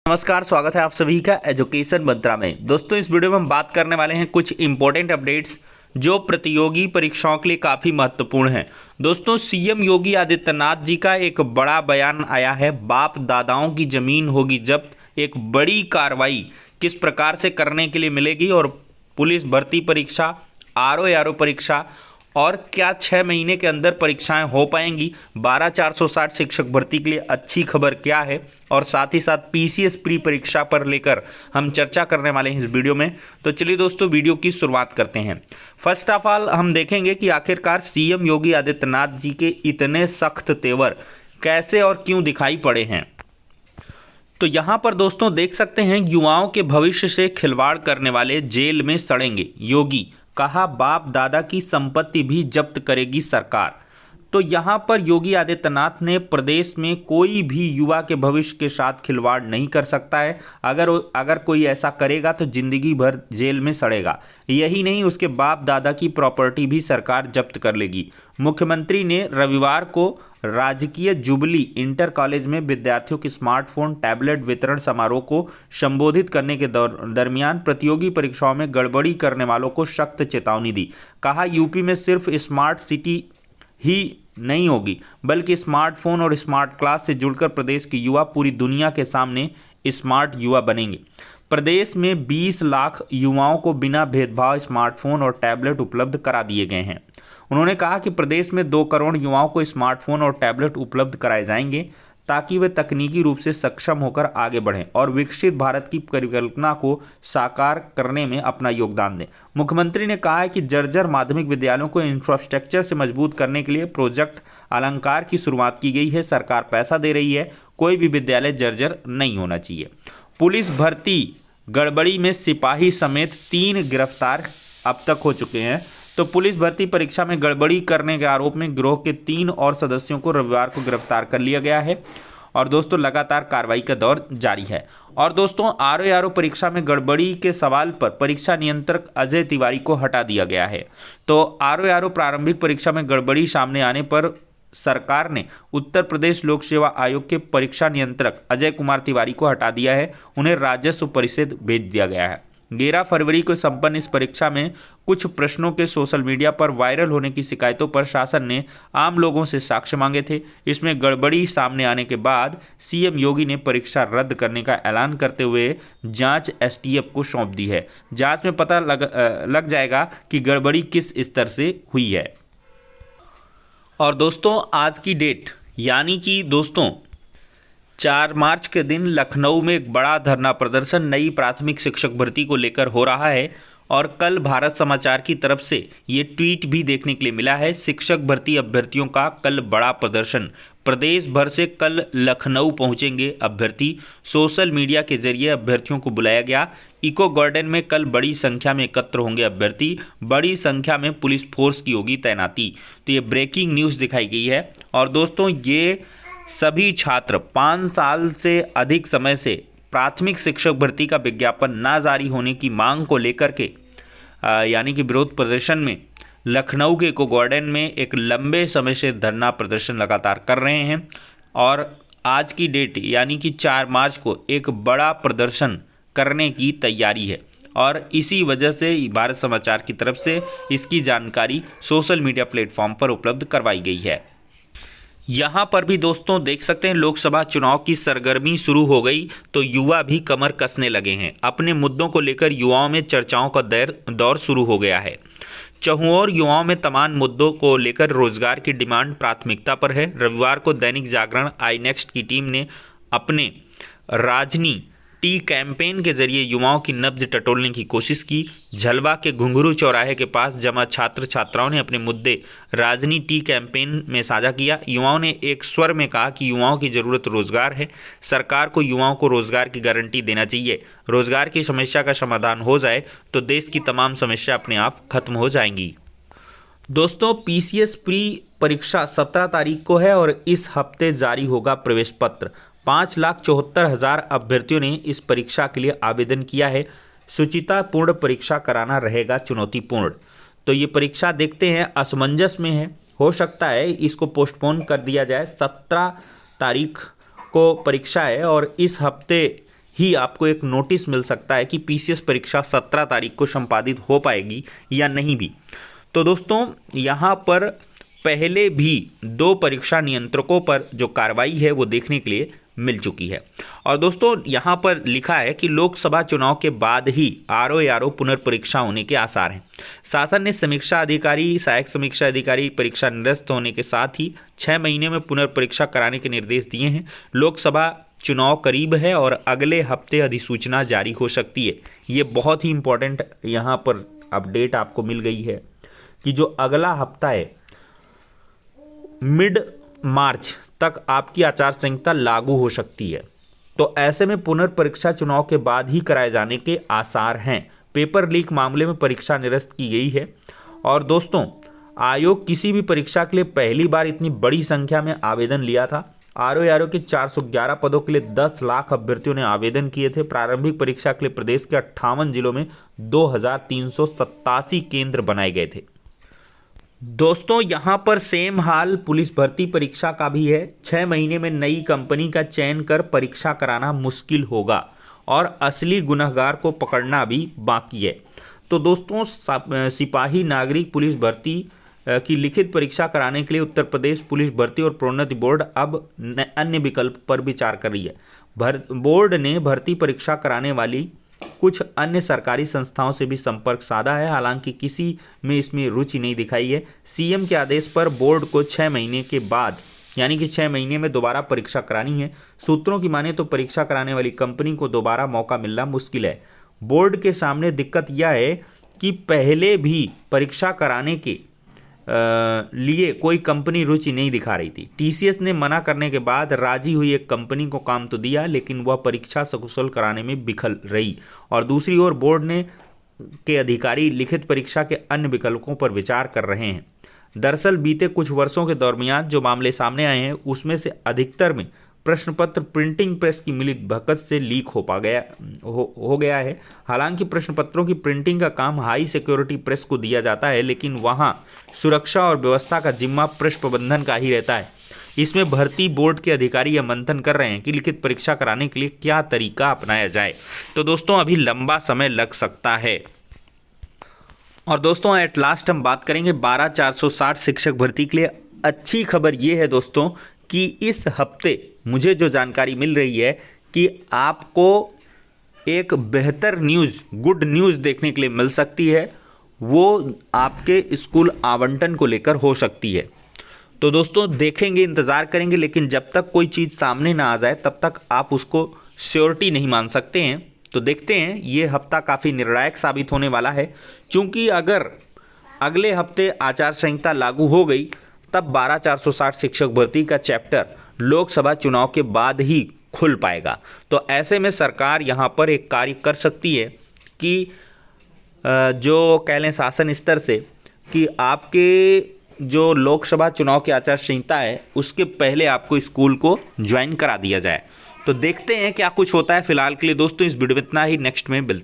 नमस्कार, स्वागत है आप सभी का एजुकेशन मंत्रा में। दोस्तों, इस वीडियो में हम बात करने वाले हैं कुछ इंपॉर्टेंट अपडेट्स जो प्रतियोगी परीक्षाओं के लिए काफ़ी महत्वपूर्ण हैं। दोस्तों, सीएम योगी आदित्यनाथ जी का एक बड़ा बयान आया है। बाप दादाओं की ज़मीन होगी जब्त, एक बड़ी कार्रवाई किस प्रकार से करने के लिए मिलेगी और पुलिस भर्ती परीक्षा, आरओ परीक्षा और क्या 6 महीने के अंदर परीक्षाएं हो पाएंगी। 12,460 शिक्षक भर्ती के लिए अच्छी खबर क्या है और साथ ही साथ पीसीएस प्री परीक्षा पर लेकर हम चर्चा करने वाले हैं इस वीडियो में। तो चलिए दोस्तों, वीडियो की शुरुआत करते हैं। फर्स्ट ऑफ ऑल हम देखेंगे कि आखिरकार सीएम योगी आदित्यनाथ जी के इतने सख्त तेवर कैसे और क्यों दिखाई पड़े हैं। तो यहाँ पर दोस्तों देख सकते हैं, युवाओं के भविष्य से खिलवाड़ करने वाले जेल में सड़ेंगे। योगी कहा, बाप दादा की संपत्ति भी जब्त करेगी सरकार। तो यहाँ पर योगी आदित्यनाथ ने प्रदेश में कोई भी युवा के भविष्य के साथ खिलवाड़ नहीं कर सकता है। अगर कोई ऐसा करेगा तो जिंदगी भर जेल में सड़ेगा। यही नहीं, उसके बाप दादा की प्रॉपर्टी भी सरकार जब्त कर लेगी। मुख्यमंत्री ने रविवार को राजकीय जुबली इंटर कॉलेज में विद्यार्थियों के स्मार्टफोन टैबलेट वितरण समारोह को संबोधित करने के दरमियान प्रतियोगी परीक्षाओं में गड़बड़ी करने वालों को सख्त चेतावनी दी। कहा, यूपी में सिर्फ स्मार्ट सिटी ही नहीं होगी बल्कि स्मार्टफोन और स्मार्ट क्लास से जुड़कर प्रदेश के युवा पूरी दुनिया के सामने स्मार्ट युवा बनेंगे। प्रदेश में 20 लाख युवाओं को बिना भेदभाव स्मार्टफोन और टैबलेट उपलब्ध करा दिए गए हैं। उन्होंने कहा कि प्रदेश में 2 करोड़ युवाओं को स्मार्टफोन और टैबलेट उपलब्ध कराए जाएंगे ताकि वे तकनीकी रूप से सक्षम होकर आगे बढ़ें और विकसित भारत की परिकल्पना को साकार करने में अपना योगदान दें। मुख्यमंत्री ने कहा है कि जर्जर माध्यमिक विद्यालयों को इंफ्रास्ट्रक्चर से मजबूत करने के लिए प्रोजेक्ट अलंकार की शुरुआत की गई है। सरकार पैसा दे रही है, कोई भी विद्यालय जर्जर नहीं होना चाहिए। पुलिस भर्ती गड़बड़ी में सिपाही समेत 3 गिरफ्तार अब तक हो चुके हैं। तो पुलिस भर्ती परीक्षा में गड़बड़ी करने के आरोप में गिरोह के 3 और सदस्यों को रविवार को गिरफ्तार कर लिया गया है और दोस्तों लगातार कार्रवाई का दौर जारी है। और दोस्तों, आरओ परीक्षा में गड़बड़ी के सवाल पर परीक्षा नियंत्रक अजय तिवारी को हटा दिया गया है। तो आरओ प्रारंभिक परीक्षा में गड़बड़ी सामने आने पर सरकार ने उत्तर प्रदेश लोक सेवा आयोग के परीक्षा नियंत्रक अजय कुमार तिवारी को हटा दिया है। उन्हें राजस्व परिषद भेज दिया गया है। 11 फरवरी को संपन्न इस परीक्षा में कुछ प्रश्नों के सोशल मीडिया पर वायरल होने की शिकायतों पर शासन ने आम लोगों से साक्ष्य मांगे थे। इसमें गड़बड़ी सामने आने के बाद सीएम योगी ने परीक्षा रद्द करने का ऐलान करते हुए जांच एसटीएफ को सौंप दी है। जांच में पता लग जाएगा कि गड़बड़ी किस स्तर से हुई है। और दोस्तों, आज की डेट यानी कि दोस्तों 4 मार्च के दिन लखनऊ में एक बड़ा धरना प्रदर्शन नई प्राथमिक शिक्षक भर्ती को लेकर हो रहा है और कल भारत समाचार की तरफ से ये ट्वीट भी देखने के लिए मिला है। शिक्षक भर्ती अभ्यर्थियों का कल बड़ा प्रदर्शन, प्रदेश भर से कल लखनऊ पहुंचेंगे अभ्यर्थी। सोशल मीडिया के जरिए अभ्यर्थियों को बुलाया गया। इको गार्डन में कल बड़ी संख्या में एकत्र होंगे अभ्यर्थी। बड़ी संख्या में पुलिस फोर्स की होगी तैनाती। तो ये ब्रेकिंग न्यूज़ दिखाई गई है। और दोस्तों, ये सभी छात्र 5 साल से अधिक समय से प्राथमिक शिक्षक भर्ती का विज्ञापन ना जारी होने की मांग को लेकर के यानी कि विरोध प्रदर्शन में लखनऊ के इको गार्डन में एक लंबे समय से धरना प्रदर्शन लगातार कर रहे हैं। और आज की डेट यानी कि 4 मार्च को एक बड़ा प्रदर्शन करने की तैयारी है और इसी वजह से भारत समाचार की तरफ से इसकी जानकारी सोशल मीडिया प्लेटफॉर्म पर उपलब्ध करवाई गई है। यहाँ पर भी दोस्तों देख सकते हैं, लोकसभा चुनाव की सरगर्मी शुरू हो गई तो युवा भी कमर कसने लगे हैं। अपने मुद्दों को लेकर युवाओं में चर्चाओं का दौर शुरू हो गया है। चहुंओर युवाओं में तमाम मुद्दों को लेकर रोजगार की डिमांड प्राथमिकता पर है। रविवार को दैनिक जागरण आई नेक्स्ट की टीम ने अपने राजनी टी कैंपेन के जरिए युवाओं की नब्ज टटोलने की कोशिश की। झलवा के घुंघरू चौराहे के पास जमा छात्र छात्राओं ने अपने मुद्दे राजनी टी कैंपेन में साझा किया। युवाओं ने एक स्वर में कहा कि युवाओं की ज़रूरत रोजगार है। सरकार को युवाओं को रोजगार की गारंटी देना चाहिए। रोजगार की समस्या का समाधान हो जाए तो देश की तमाम समस्या अपने आप खत्म हो जाएंगी। दोस्तों, पीसीएस प्री परीक्षा 17 तारीख को है और इस हफ्ते जारी होगा प्रवेश पत्र। 5,74,000 अभ्यर्थियों ने इस परीक्षा के लिए आवेदन किया है। शुचितापूर्ण परीक्षा कराना रहेगा चुनौतीपूर्ण। तो ये परीक्षा देखते हैं, असमंजस में है। हो सकता है इसको पोस्टपोन कर दिया जाए। 17 तारीख को परीक्षा है और इस हफ्ते ही आपको एक नोटिस मिल सकता है कि पीसीएस परीक्षा 17 तारीख को संपादित हो पाएगी या नहीं भी। तो दोस्तों यहाँ पर पहले भी 2 परीक्षा नियंत्रकों पर जो कार्रवाई है वो देखने के लिए मिल चुकी है। और दोस्तों यहाँ पर लिखा है कि लोकसभा चुनाव के बाद ही आरओ पुनर्परीक्षा होने के आसार हैं। शासन ने समीक्षा अधिकारी, सहायक समीक्षा अधिकारी परीक्षा निरस्त होने के साथ ही 6 महीने में पुनर्परीक्षा कराने के निर्देश दिए हैं। लोकसभा चुनाव करीब है और अगले हफ्ते अधिसूचना जारी हो सकती है। ये बहुत ही इंपॉर्टेंट यहाँ पर अपडेट आपको मिल गई है कि जो अगला हफ्ता है मिड मार्च तक आपकी आचार संहिता लागू हो सकती है। तो ऐसे में पुनर्परीक्षा चुनाव के बाद ही कराए जाने के आसार हैं। पेपर लीक मामले में परीक्षा निरस्त की गई है। और दोस्तों आयोग किसी भी परीक्षा के लिए पहली बार इतनी बड़ी संख्या में आवेदन लिया था। आरओ के 411 पदों के लिए 10 लाख अभ्यर्थियों ने आवेदन किए थे। प्रारंभिक परीक्षा के लिए प्रदेश के 58 जिलों में 2387 केंद्र बनाए गए थे। दोस्तों यहाँ पर सेम हाल पुलिस भर्ती परीक्षा का भी है। 6 महीने में नई कंपनी का चयन कर परीक्षा कराना मुश्किल होगा और असली गुनहगार को पकड़ना भी बाकी है। तो दोस्तों सिपाही नागरिक पुलिस भर्ती की लिखित परीक्षा कराने के लिए उत्तर प्रदेश पुलिस भर्ती और प्रोन्नति बोर्ड अब अन्य विकल्प पर विचार कर रही है। बोर्ड ने भर्ती परीक्षा कराने वाली कुछ अन्य सरकारी संस्थाओं से भी संपर्क साधा है, हालांकि किसी में इसमें रुचि नहीं दिखाई है। सीएम के आदेश पर बोर्ड को 6 महीने के बाद यानी कि 6 महीने में दोबारा परीक्षा करानी है। सूत्रों की माने तो परीक्षा कराने वाली कंपनी को दोबारा मौका मिलना मुश्किल है। बोर्ड के सामने दिक्कत यह है कि पहले भी परीक्षा कराने के लिए कोई कंपनी रुचि नहीं दिखा रही थी। टीसीएस ने मना करने के बाद राजी हुई एक कंपनी को काम तो दिया, लेकिन वह परीक्षा सकुशल कराने में विफल रही। और दूसरी ओर बोर्ड के अधिकारी लिखित परीक्षा के अन्य विकल्पों पर विचार कर रहे हैं। दरअसल बीते कुछ वर्षों के दरमियान जो मामले सामने आए हैं उसमें से अधिकतर में प्रश्न पत्र प्रिंटिंग प्रेस की मिली भगत से लीक हो गया है। हालांकि प्रश्न पत्रों की प्रिंटिंग का काम हाई सिक्योरिटी प्रेस को दिया जाता है, लेकिन वहां सुरक्षा और व्यवस्था का जिम्मा प्रेस प्रबंधन का ही रहता है। इसमें भर्ती बोर्ड के अधिकारी यह मंथन कर रहे हैं कि लिखित परीक्षा कराने के लिए क्या तरीका अपनाया जाए। तो दोस्तों अभी लंबा समय लग सकता है। और दोस्तों एट लास्ट हम बात करेंगे 12,460 शिक्षक भर्ती के लिए। अच्छी खबर ये है दोस्तों कि इस हफ्ते मुझे जो जानकारी मिल रही है कि आपको एक बेहतर न्यूज़, गुड न्यूज़ देखने के लिए मिल सकती है। वो आपके स्कूल आवंटन को लेकर हो सकती है। तो दोस्तों देखेंगे, इंतज़ार करेंगे, लेकिन जब तक कोई चीज़ सामने ना आ जाए तब तक आप उसको श्योरिटी नहीं मान सकते हैं। तो देखते हैं, ये हफ्ता काफ़ी निर्णायक साबित होने वाला है, क्योंकि अगर अगले हफ्ते आचार संहिता लागू हो गई तब 12,460 शिक्षक भर्ती का चैप्टर लोकसभा चुनाव के बाद ही खुल पाएगा। तो ऐसे में सरकार यहाँ पर एक कार्य कर सकती है कि जो कह लें शासन स्तर से कि आपके जो लोकसभा चुनाव की आचार संहिता है उसके पहले आपको स्कूल को ज्वाइन करा दिया जाए। तो देखते हैं क्या कुछ होता है। फिलहाल के लिए दोस्तों इस वीडियो में इतना ही, नेक्स्ट में मिलते हैं।